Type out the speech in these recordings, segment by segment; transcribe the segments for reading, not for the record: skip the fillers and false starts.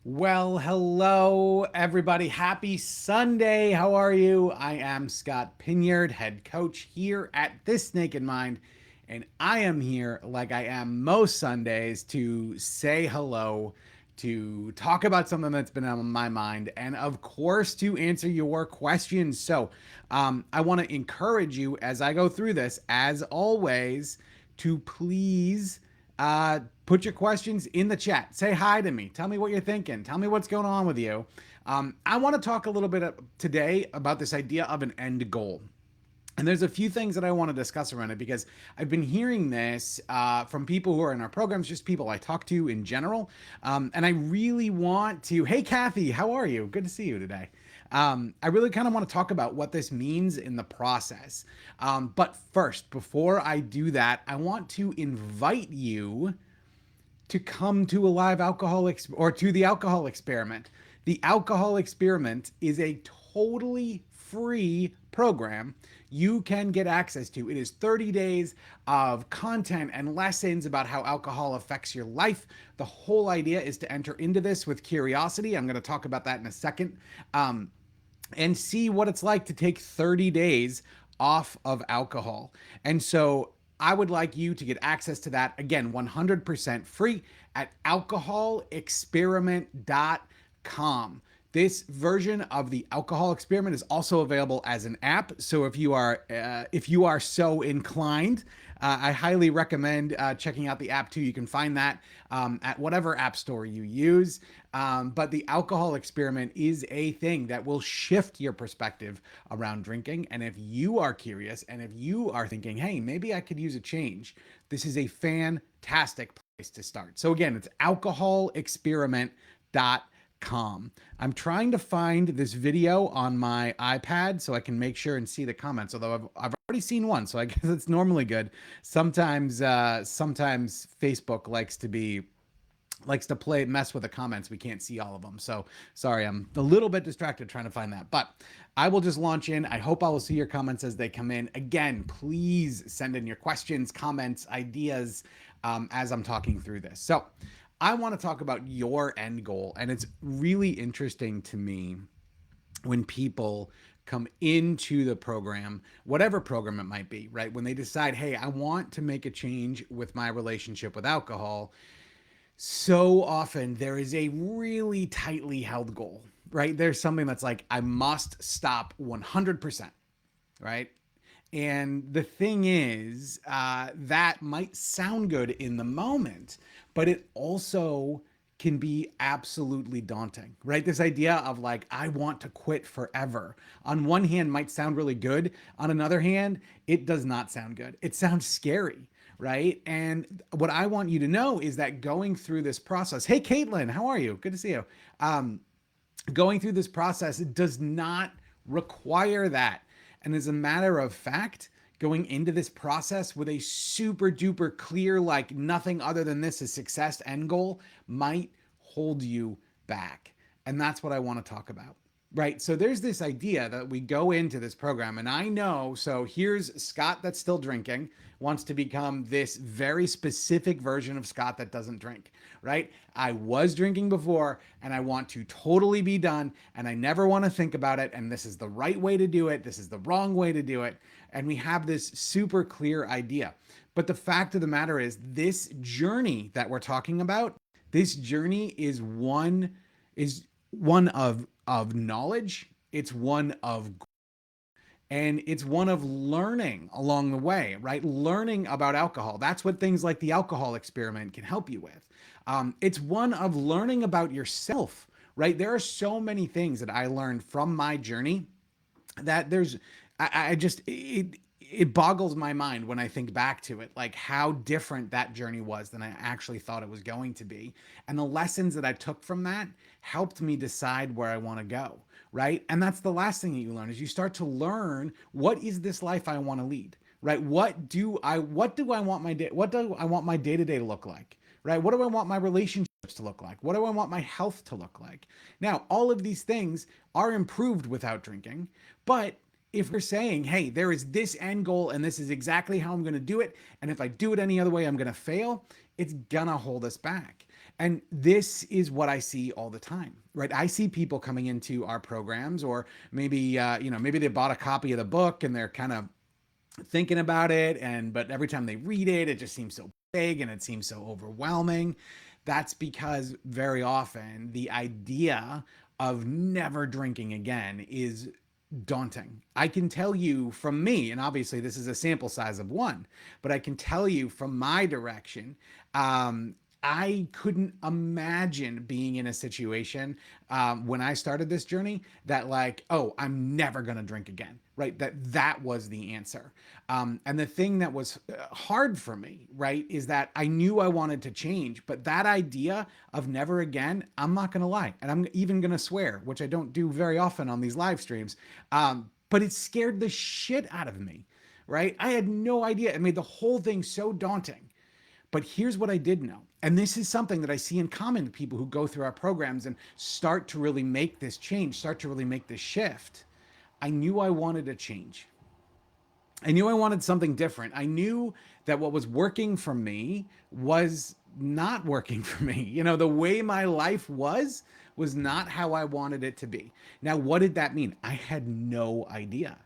Well, hello, everybody. Happy Sunday. How are you? I am Scott Pinyard, head coach here at This Naked Mind, and I am here, like I am most Sundays, to say hello, to talk about something that's been on my mind, and of course, to answer your questions. I want to encourage you as I go through this, as always, to please put your questions in the chat. Say hi to me. Tell me what you're thinking. Tell me what's going on with you. I want to talk a little bit today about this idea of an end goal. And there's a few things that I want to discuss around it because I've been hearing this from people who are in our programs, just people I talk to in general. And I really want to, hey, Kathy, how are you? Good to see you today. I really kind of want to talk about what this means in the process. But first, before I do that, I want to invite you to come to a live or to the alcohol experiment. The alcohol experiment is a totally free program you can get access to. It is 30 days of content and lessons about how alcohol affects your life. The whole idea is to enter into this with curiosity. I'm going to talk about that in a second. And see what it's like to take 30 days off of alcohol. And so I would like you to get access to that again, 100% free at alcoholexperiment.com. This version of the alcohol experiment is also available as an app. So if you are so inclined, I highly recommend checking out the app too. You can find that at whatever app store you use. But the alcohol experiment is a thing that will shift your perspective around drinking. And if you are curious and if you are thinking, hey, maybe I could use a change, this is a fantastic place to start. So again, it's alcoholexperiment.com. I'm trying to find this video on my iPad so I can make sure and see the comments, although I've already seen one, so I guess it's normally good. Sometimes Facebook likes to mess with the comments. We can't see all of them. So sorry, I'm a little bit distracted trying to find that, but I will just launch in. I hope I will see your comments as they come in. Again, please send in your questions, comments, ideas as I'm talking through this. So I want to talk about your end goal. And it's really interesting to me when people come into the program, whatever program it might be, right? When they decide, hey, I want to make a change with my relationship with alcohol, so often there is a really tightly held goal, right? There's something that's like, I must stop 100%, right? And the thing is, that might sound good in the moment, but it also can be absolutely daunting, right? This idea of like, I want to quit forever. On one hand, might sound really good. On another hand, it does not sound good. It sounds scary, right? And what I want you to know is that going through this process, hey, Caitlin, how are you? Good to see you. Going through this process does not require that. And as a matter of fact, going into this process with a super duper clear, like nothing other than this is success end goal might hold you back. And that's what I want to talk about. Right. So there's this idea that we go into this program, and I know. So here's Scott that's still drinking, wants to become this very specific version of Scott that doesn't drink. Right. I was drinking before and I want to totally be done, and I never want to think about it. And this is the right way to do it. This is the wrong way to do it. And we have this super clear idea. But the fact of the matter is, this journey that we're talking about, this journey is one of knowledge. It's one of, and it's one of learning along the way, right? Learning about alcohol. That's what things like the alcohol experiment can help you with. It's one of learning about yourself, right? There are so many things that I learned from my journey that I just, it boggles my mind when I think back to it, like how different that journey was than I actually thought it was going to be. And the lessons that I took from that helped me decide where I want to go, right? And that's the last thing that you learn is you start to learn, what is this life I want to lead, right? What do I want my day-to-day to look like, right? What do I want my relationships to look like? What do I want my health to look like? Now, all of these things are improved without drinking, but if we're saying, hey, there is this end goal and this is exactly how I'm going to do it, and if I do it any other way, I'm going to fail, it's going to hold us back. And this is what I see all the time, right? I see people coming into our programs, or maybe, maybe they bought a copy of the book and they're kind of thinking about it. But every time they read it, it just seems so big and it seems so overwhelming. That's because very often the idea of never drinking again is daunting. I can tell you from me, and obviously this is a sample size of one, but I can tell you from my direction, I couldn't imagine being in a situation when I started this journey that, like, oh, I'm never gonna drink again, right? That was the answer. And the thing that was hard for me, right, is that I knew I wanted to change, but that idea of never again, I'm not gonna lie, and I'm even gonna swear, which I don't do very often on these live streams, but it scared the shit out of me, right? I had no idea. It made the whole thing so daunting. But here's what I did know. And this is something that I see in common to people who go through our programs and start to really make this change, start to really make this shift. I knew I wanted a change. I knew I wanted something different. I knew that what was working for me was not working for me. The way my life was not how I wanted it to be. Now, what did that mean? I had no idea.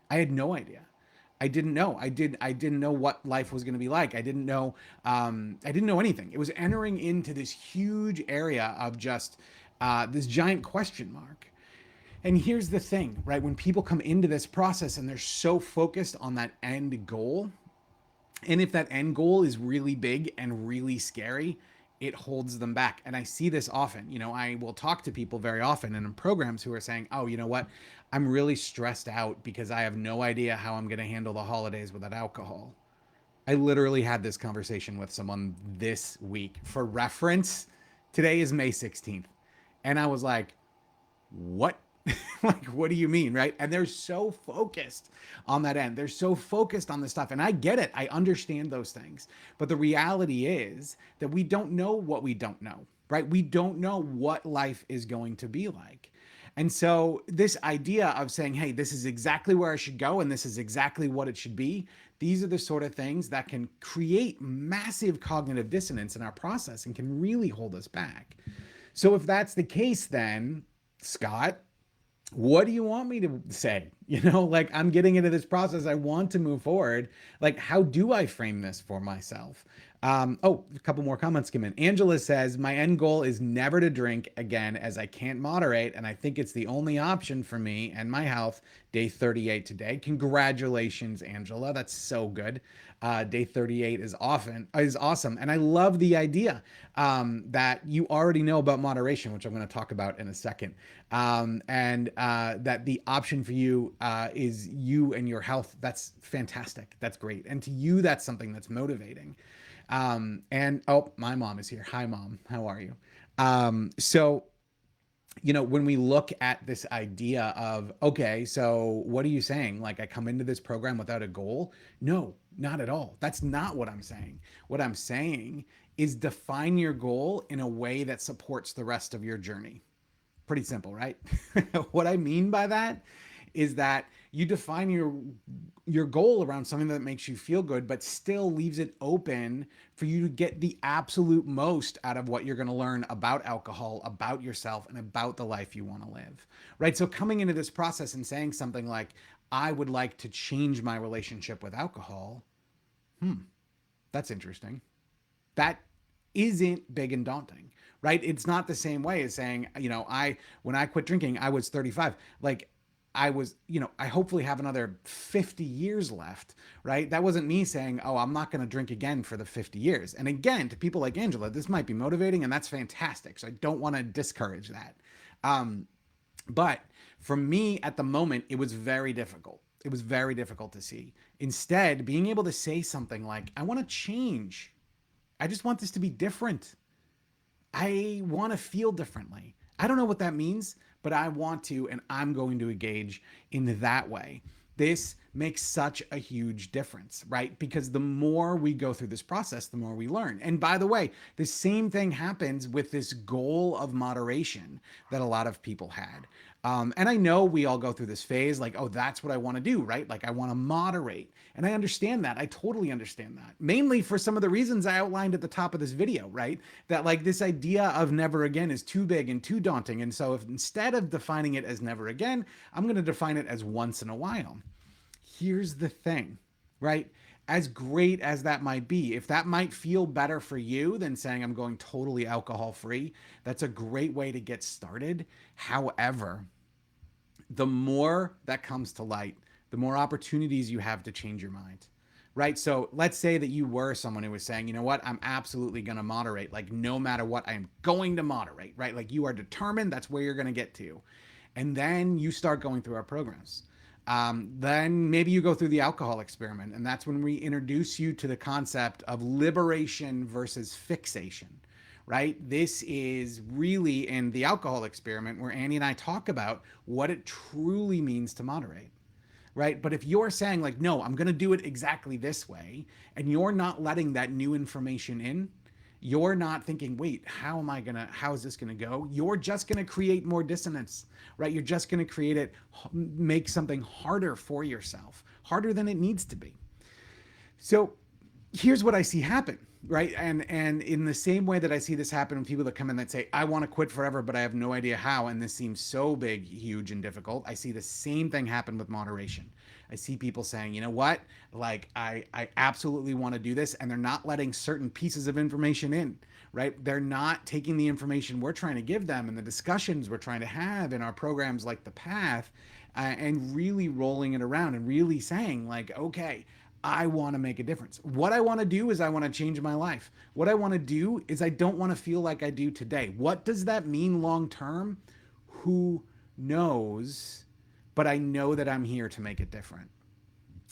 I had no idea. I didn't know. I didn't know what life was going to be like. I didn't know. I didn't know anything. It was entering into this huge area of just this giant question mark. And here's the thing, right? When people come into this process and they're so focused on that end goal, and if that end goal is really big and really scary, it holds them back. And I see this often. I will talk to people very often and in programs who are saying, oh, you know what? I'm really stressed out because I have no idea how I'm going to handle the holidays without alcohol. I literally had this conversation with someone this week. For reference, today is May 16th. And I was like, what? Like, what do you mean, right? And they're so focused on that end. They're so focused on this stuff. And I get it. I understand those things. But the reality is that we don't know what we don't know, right? We don't know what life is going to be like. And so, this idea of saying, hey, this is exactly where I should go and this is exactly what it should be, these are the sort of things that can create massive cognitive dissonance in our process and can really hold us back. So, if that's the case, then, Scott, what do you want me to say? Like, I'm getting into this process. I want to move forward. Like, how do I frame this for myself? A couple more comments come in. Angela says, my end goal is never to drink again as I can't moderate. And I think it's the only option for me and my health. Day 38 today. Congratulations, Angela. That's so good. Day 38 is awesome. And I love the idea that you already know about moderation, which I'm going to talk about in a second. And that the option for you is you and your health. That's fantastic. That's great. And to you, that's something that's motivating. And oh, my mom is here. Hi, Mom. How are you? So, when we look at this idea of, okay, so what are you saying? Like, I come into this program without a goal? No, not at all. That's not what I'm saying. What I'm saying is define your goal in a way that supports the rest of your journey. Pretty simple, right? What I mean by that is that you define your goal around something that makes you feel good, but still leaves it open for you to get the absolute most out of what you're going to learn about alcohol, about yourself, and about the life you want to live, right? So coming into this process and saying something like, I would like to change my relationship with alcohol, that's interesting. That isn't big and daunting, right? It's not the same way as saying, when I quit drinking, I was 35. Like, I hopefully have another 50 years left, right? That wasn't me saying, oh, I'm not going to drink again for the 50 years. And again, to people like Angela, this might be motivating and that's fantastic. So I don't want to discourage that. But for me at the moment, it was very difficult. It was very difficult to see. Instead, being able to say something like, I want to change. I just want this to be different. I want to feel differently. I don't know what that means, but I want to, and I'm going to engage in that way. This makes such a huge difference, right? Because the more we go through this process, the more we learn. And by the way, the same thing happens with this goal of moderation that a lot of people had. And I know we all go through this phase like, oh, that's what I want to do, right? Like, I want to moderate. And I understand that. I totally understand that. Mainly for some of the reasons I outlined at the top of this video, right? That like this idea of never again is too big and too daunting. And so if instead of defining it as never again, I'm going to define it as once in a while. Here's the thing, right? As great as that might be, if that might feel better for you than saying I'm going totally alcohol free, that's a great way to get started. However, the more that comes to light, the more opportunities you have to change your mind. Right. So let's say that you were someone who was saying, you know what, I'm absolutely going to moderate. Like, no matter what, I'm going to moderate. Right. Like, you are determined. That's where you're going to get to. And then you start going through our programs. Then maybe you go through the alcohol experiment. And that's when we introduce you to the concept of liberation versus fixation. Right? This is really in the alcohol experiment where Annie and I talk about what it truly means to moderate. Right? But if you're saying, like, no, I'm going to do it exactly this way, and you're not letting that new information in, you're not thinking, wait, how is this going to go? You're just going to create more dissonance, right? You're just going to make something harder for yourself, harder than it needs to be. So here's what I see happen, right? And in the same way that I see this happen with people that come in that say, I want to quit forever, but I have no idea how, and this seems so big, huge, and difficult, I see the same thing happen with moderation. I see people saying, you know what, like, I absolutely want to do this, and they're not letting certain pieces of information in, right? They're not taking the information we're trying to give them and the discussions we're trying to have in our programs like The Path, and really rolling it around and really saying, like, okay, I want to make a difference. What I want to do is I want to change my life. What I want to do is I don't want to feel like I do today. What does that mean long term? Who knows? But I know that I'm here to make it different.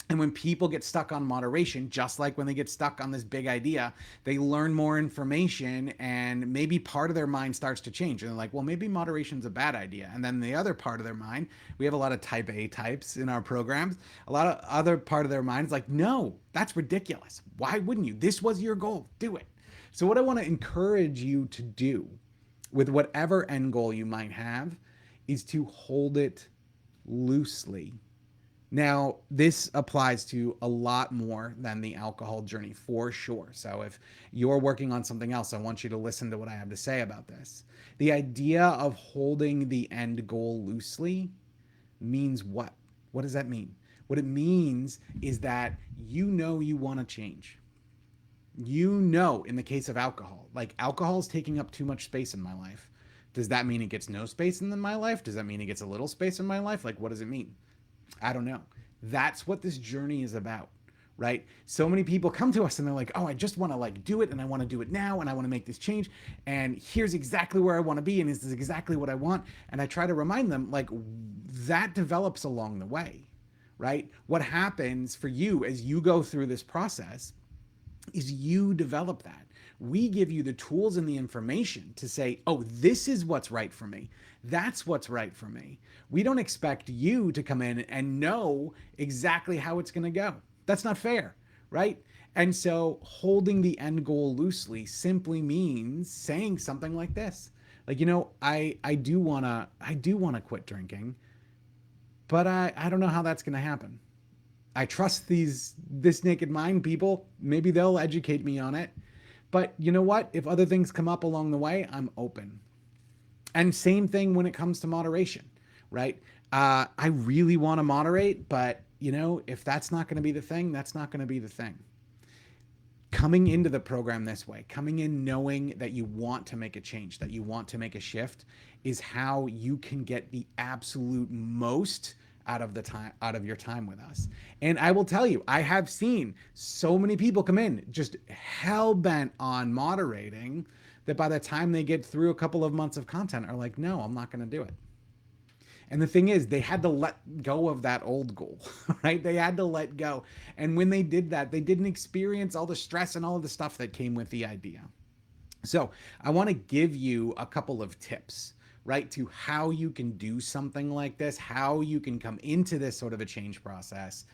And when people get stuck on moderation, just like when they get stuck on this big idea, they learn more information and maybe part of their mind starts to change. And they're like, well, maybe moderation's a bad idea. And then the other part of their mind, we have a lot of type A types in our programs. A lot of other part of their mind is like, no, that's ridiculous. Why wouldn't you? This was your goal. Do it. So what I want to encourage you to do with whatever end goal you might have is to hold it loosely. Now, this applies to a lot more than the alcohol journey for sure. So if you're working on something else, I want you to listen to what I have to say about this. The idea of holding the end goal loosely means what? What does that mean? What it means is that you know you want to change. You know, in the case of alcohol, like, alcohol is taking up too much space in my life. Does that mean it gets no space in my life? Does that mean it gets a little space in my life? Like, what does it mean? I don't know. That's what this journey is about, right? So many people come to us and they're like, oh, I just want to like do it, and I want to do it now, and I want to make this change, and here's exactly where I want to be, and this is exactly what I want. And I try to remind them, like, that develops along the way, right? What happens for you as you go through this process is you develop that. We give you the tools and the information to say, oh, this is what's right for me. That's what's right for me. We don't expect you to come in and know exactly how it's going to go. That's not fair, right? And so holding the end goal loosely simply means saying something like this. Like, you know, I do want to quit drinking, but I don't know how that's going to happen. I trust this Naked Mind people. Maybe they'll educate me on it. But you know what? If other things come up along the way, I'm open. And same thing when it comes to moderation, right? I really want to moderate, but you know, if that's not going to be the thing, that's not going to be the thing. Coming into the program this way, coming in knowing that you want to make a change, that you want to make a shift, is how you can get the absolute most out of your time with us. And I will tell you, I have seen so many people come in just hell-bent on moderating that by the time they get through a couple of months of content are like, no, I'm not going to do it. And the thing is, they had to let go of that old goal, right? They had to let go. And when they did that, they didn't experience all the stress and all of the stuff that came with the idea. So I want to give you a couple of tips, right, to how you can do something like this, how you can come into this sort of a change process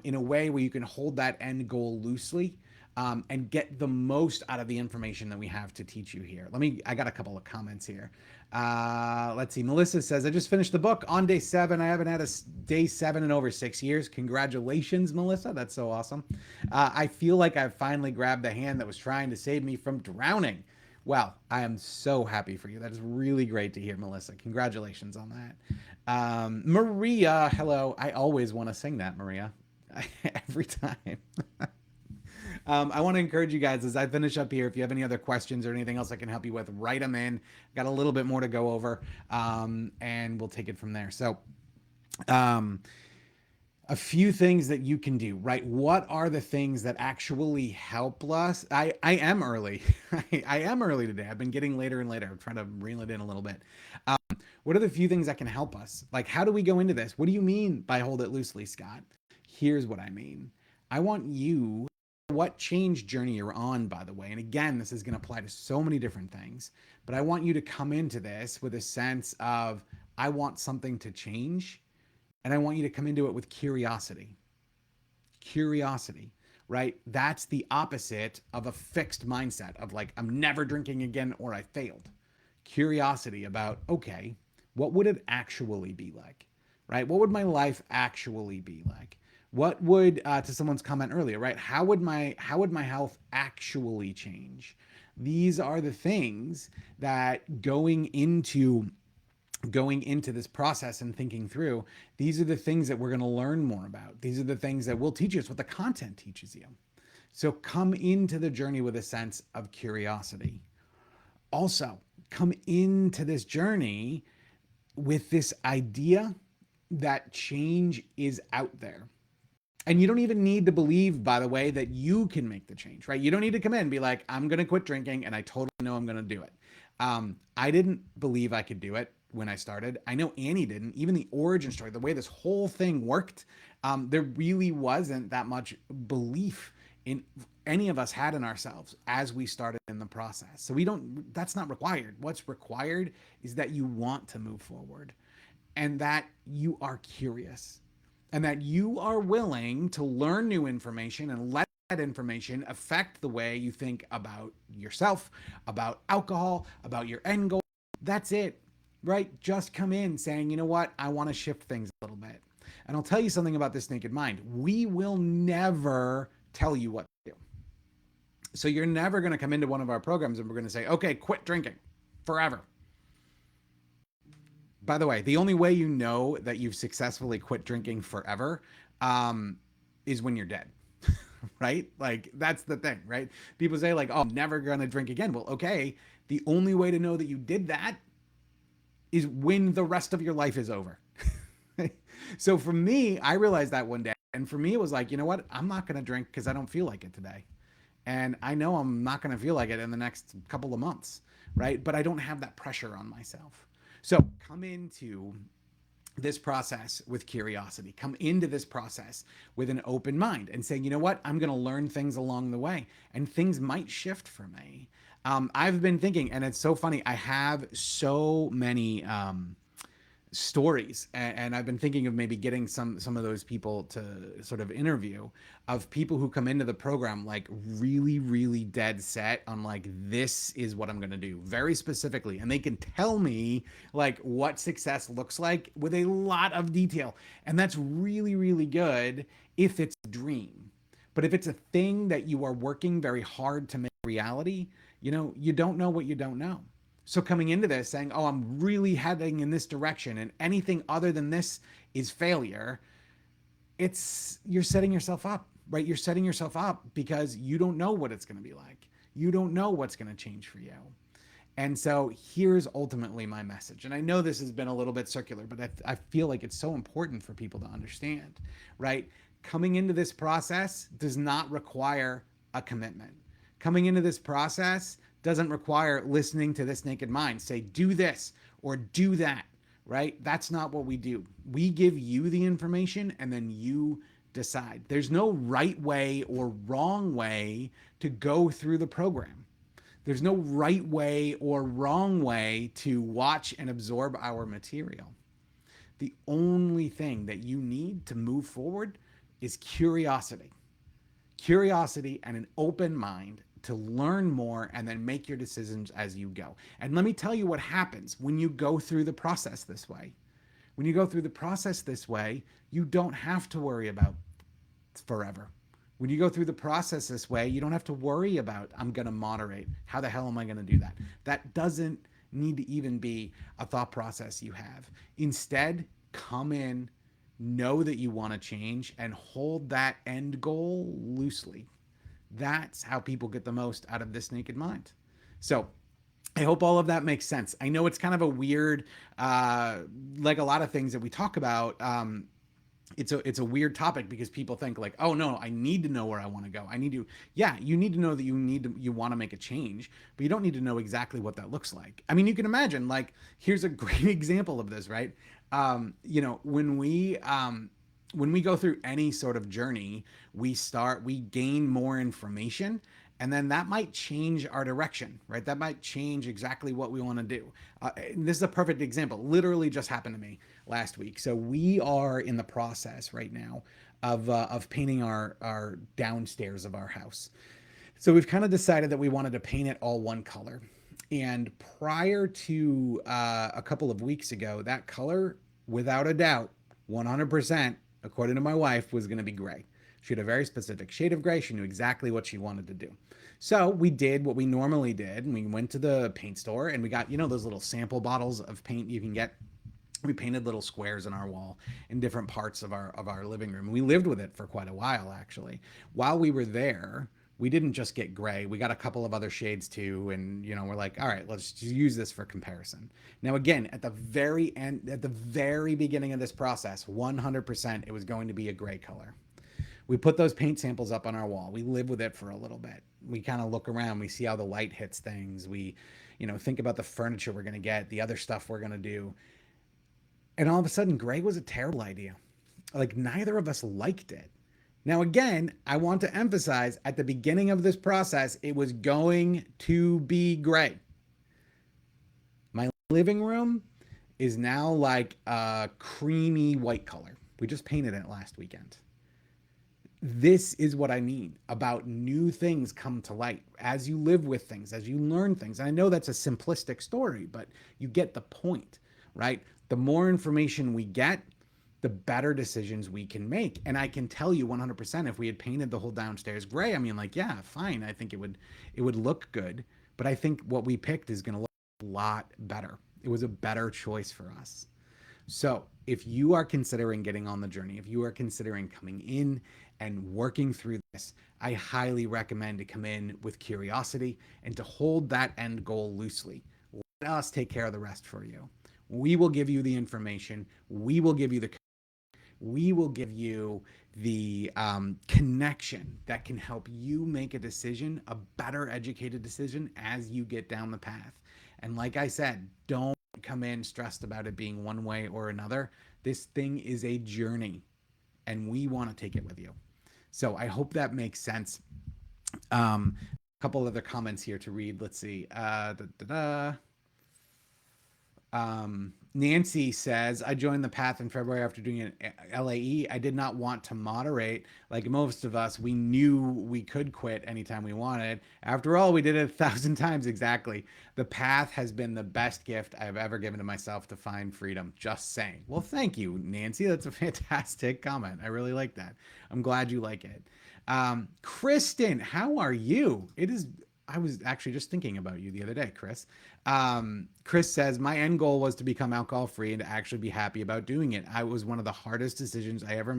in a way where you can hold that end goal loosely, and get the most out of the information that we have to teach you here. I got a couple of comments here. Let's see. Melissa says, I just finished the book on day 7. I haven't had a day 7 in over 6 years. Congratulations, Melissa. That's so awesome. I feel like I've finally grabbed the hand that was trying to save me from drowning. Well, I am so happy for you. That is really great to hear, Melissa. Congratulations on that. Maria, hello. I always want to sing that, Maria. Every time. I want to encourage you guys as I finish up here. If you have any other questions or anything else I can help you with, write them in. Got a little bit more to go over, and we'll take it from there. So, a few things that you can do, right? What are the things that actually help us? I am early. I am early today. I've been getting later and later. I'm trying to reel it in a little bit. What are the few things that can help us? Like, how do we go into this? What do you mean by hold it loosely, Scott? Here's what I mean. I want you, what change journey you're on, by the way. And again, this is going to apply to so many different things, but I want you to come into this with a sense of, I want something to change. And I want you to come into it with curiosity. Curiosity, right? That's the opposite of a fixed mindset of like, I'm never drinking again or I failed. Curiosity about, okay, what would it actually be like, right? What would my life actually be like? What would, to someone's comment earlier, right? How would my health actually change? These are the things that going into this process and thinking through, these are the things that we're going to learn more about. These are the things that will teach us what the content teaches you. So come into the journey with a sense of curiosity. Also, come into this journey with this idea that change is out there. And you don't even need to believe, by the way, that you can make the change, right? You don't need to come in and be like, I'm going to quit drinking and I totally know I'm going to do it. I didn't believe I could do it when I started. I know Annie didn't. Even the origin story, the way this whole thing worked, there really wasn't that much belief in any of us had in ourselves as we started in the process. So that's not required. What's required is that you want to move forward and that you are curious and that you are willing to learn new information and let that information affect the way you think about yourself, about alcohol, about your end goal. That's it, right? Just come in saying, you know what? I want to shift things a little bit. And I'll tell you something about this naked mind. We will never tell you what to do. So you're never going to come into one of our programs and we're going to say, okay, quit drinking forever. By the way, the only way you know that you've successfully quit drinking forever is when you're dead, right? Like that's the thing, right? People say like, oh, I'm never going to drink again. Well, okay. The only way to know that you did that is when the rest of your life is over. So for me, I realized that one day. And for me, it was like, you know what? I'm not going to drink because I don't feel like it today. And I know I'm not going to feel like it in the next couple of months, right? But I don't have that pressure on myself. So come into this process with curiosity. Come into this process with an open mind and saying, you know what? I'm going to learn things along the way and things might shift for me. I've been thinking, and it's so funny, I have so many stories, and I've been thinking of maybe getting some of those people to sort of interview, of people who come into the program like really dead set on like, this is what I'm going to do very specifically, and they can tell me like what success looks like with a lot of detail. And that's really good if it's a dream. But if it's a thing that you are working very hard to make reality, you know, you don't know what you don't know. So coming into this saying, oh, I'm really heading in this direction and anything other than this is failure, you're setting yourself up, right? You're setting yourself up because you don't know what it's going to be like. You don't know what's going to change for you. And so here's ultimately my message. And I know this has been a little bit circular, but I feel like it's so important for people to understand, right? Coming into this process does not require a commitment. Coming into this process doesn't require listening to this naked mind say, do this or do that, right? That's not what we do. We give you the information and then you decide. There's no right way or wrong way to go through the program. There's no right way or wrong way to watch and absorb our material. The only thing that you need to move forward is curiosity. Curiosity and an open mind to learn more and then make your decisions as you go. And let me tell you what happens when you go through the process this way. When you go through the process this way, you don't have to worry about forever. When you go through the process this way, you don't have to worry about, I'm going to moderate. How the hell am I going to do that? That doesn't need to even be a thought process you have. Instead, come in, know that you want to change, and hold that end goal loosely. That's how people get the most out of this naked mind. So I hope all of that makes sense. I know it's kind of a weird, like a lot of things that we talk about. It's a weird topic because people think like, oh no, I need to know where I want to go. I need to, yeah, you need to know that you want to make a change, but you don't need to know exactly what that looks like. I mean, you can imagine, like, here's a great example of this, right? When we go through any sort of journey, we gain more information, and then that might change our direction, right? That might change exactly what we want to do. This is a perfect example. Literally just happened to me last week. So we are in the process right now of painting our downstairs of our house. So we've kind of decided that we wanted to paint it all one color. And prior to a couple of weeks ago, that color, without a doubt, 100%, according to my wife, was going to be gray. She had a very specific shade of gray. She knew exactly what she wanted to do. So we did what we normally did. And we went to the paint store and we got, those little sample bottles of paint you can get. We painted little squares in our wall in different parts of our living room. We lived with it for quite a while, actually. While we were there, we didn't just get gray. We got a couple of other shades too. And, we're like, all right, let's just use this for comparison. Now, again, at the very end, at the very beginning of this process, 100%, it was going to be a gray color. We put those paint samples up on our wall. We live with it for a little bit. We kind of look around. We see how the light hits things. We, think about the furniture we're going to get, the other stuff we're going to do. And all of a sudden, gray was a terrible idea. Like, neither of us liked it. Now, again, I want to emphasize at the beginning of this process, it was going to be gray. My living room is now like a creamy white color. We just painted it last weekend. This is what I mean about new things come to light as you live with things, as you learn things. And I know that's a simplistic story, but you get the point, right? The more information we get, the better decisions we can make. And I can tell you 100%, if we had painted the whole downstairs gray, I mean, like, yeah, fine. I think it would look good, but I think what we picked is going to look a lot better. It was a better choice for us. So if you are considering getting on the journey, if you are considering coming in and working through this, I highly recommend to come in with curiosity and to hold that end goal loosely. Let us take care of the rest for you. We will give you the information. We will give you the connection that can help you make a decision, a better educated decision as you get down the path. And like I said, don't come in stressed about it being one way or another. This thing is a journey and we want to take it with you. So I hope that makes sense. A couple other comments here to read. Let's see. Nancy says, I joined the path in February after doing an LAE. I did not want to moderate. Like most of us, we knew we could quit anytime we wanted. After all, we did it 1,000 times exactly. The path has been the best gift I've ever given to myself to find freedom. Just saying. Well, thank you, Nancy. That's a fantastic comment. I really like that. I'm glad you like it. Kristen, how are you? I was actually just thinking about you the other day, Chris. Chris says, my end goal was to become alcohol free and to actually be happy about doing it. I was one of the hardest decisions I ever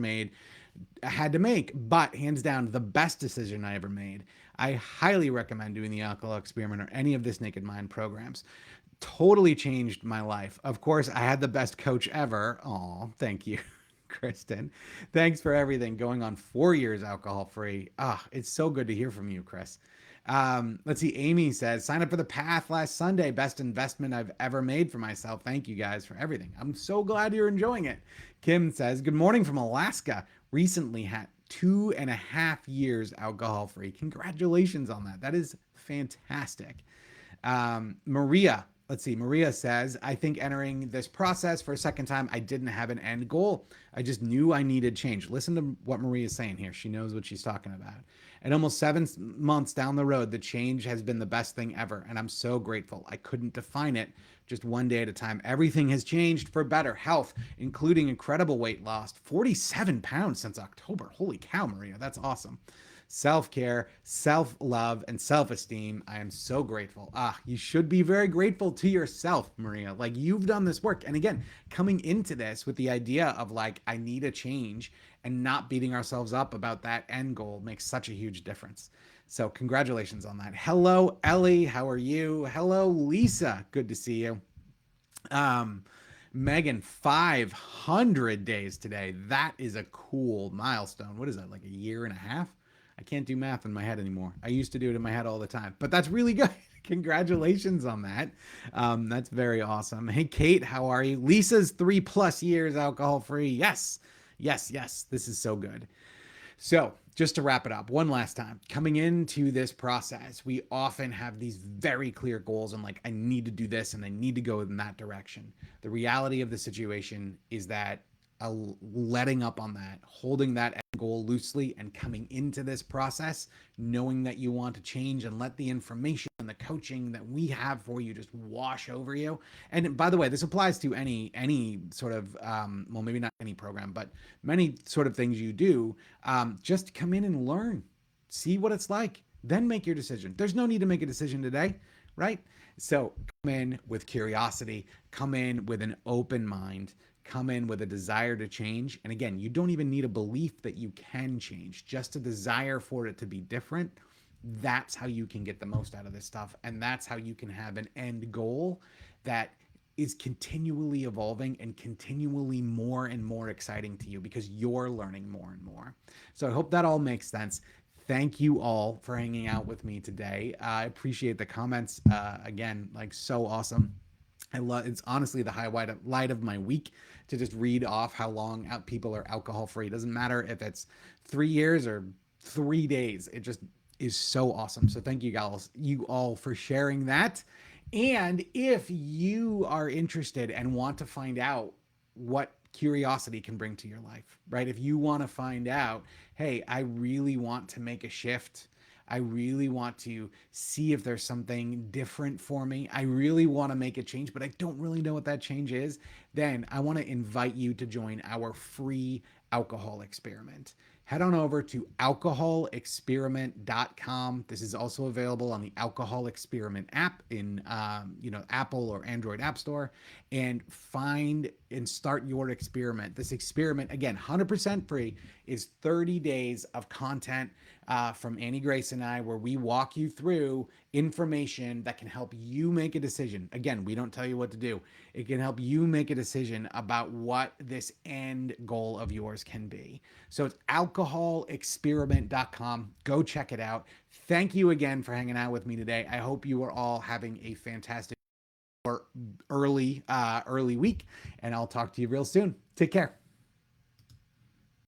had to make, but hands down, the best decision I ever made. I highly recommend doing the alcohol experiment or any of this Naked Mind programs. Totally changed my life. Of course, I had the best coach ever. Oh, thank you, Kristen. Thanks for everything. Going on 4 years alcohol free. It's so good to hear from you, Chris. Let's see. Amy says, sign up for the path last Sunday. Best investment I've ever made for myself. Thank you guys for everything. I'm so glad you're enjoying it. Kim says, good morning from Alaska. Recently had 2.5 years alcohol free. Congratulations on that. That is fantastic. Maria Let's see. Maria says, I think entering this process for a second time, I didn't have an end goal. I just knew I needed change. Listen to what Maria's saying here. She knows what she's talking about. And almost 7 months down the road, the change has been the best thing ever. And I'm so grateful. I couldn't define it, just one day at a time. Everything has changed for better health, including incredible weight loss, 47 pounds since October. Holy cow, Maria. That's awesome. Self care, self love, and self esteem. I am so grateful. You should be very grateful to yourself, Maria. Like, you've done this work. And again, coming into this with the idea of like, I need a change, and not beating ourselves up about that end goal makes such a huge difference. So, congratulations on that. Hello, Ellie. How are you? Hello, Lisa. Good to see you. Um, Megan, 500 days today. That is a cool milestone. What is that, like a year and a half? I can't do math in my head anymore. I used to do it in my head all the time, but that's really good. Congratulations on that. That's very awesome. Hey, Kate, how are you? Lisa's 3+ years alcohol free. Yes, yes, yes. This is so good. So, just to wrap it up, one last time, coming into this process, we often have these very clear goals and like, I need to do this and I need to go in that direction. The reality of the situation is that letting up on that, holding that goal loosely, and coming into this process knowing that you want to change, and let the information and the coaching that we have for you just wash over you. And by the way, this applies to any sort of well, maybe not any program, but many sort of things you do. Just come in and learn, see what it's like, then make your decision. There's no need to make a decision today, right? So come in with curiosity, come in with an open mind, come in with a desire to change. And again, you don't even need a belief that you can change, just a desire for it to be different. That's how you can get the most out of this stuff. And that's how you can have an end goal that is continually evolving and continually more and more exciting to you, because you're learning more and more. So I hope that all makes sense. Thank you all for hanging out with me today. I appreciate the comments. Again, like, so awesome. I love, it's honestly the highlight of my week to just read off how long out people are alcohol free. It doesn't matter if it's 3 years or 3 days. It just is so awesome. So thank you all for sharing that. And if you are interested and want to find out what curiosity can bring to your life, right? If you want to find out, hey, I really want to make a shift. I really want to see if there's something different for me. I really want to make a change, but I don't really know what that change is. Then I want to invite you to join our free alcohol experiment. Head on over to alcoholexperiment.com. This is also available on the Alcohol Experiment app in Apple or Android App Store, and find and start your experiment. This experiment, again, 100% free, is 30 days of content from Annie Grace and I, where we walk you through information that can help you make a decision. Again, we don't tell you what to do. It can help you make a decision about what this end goal of yours can be. So it's alcoholexperiment.com. Go check it out. Thank you again for hanging out with me today. I hope you are all having a fantastic or early week, and I'll talk to you real soon. Take care.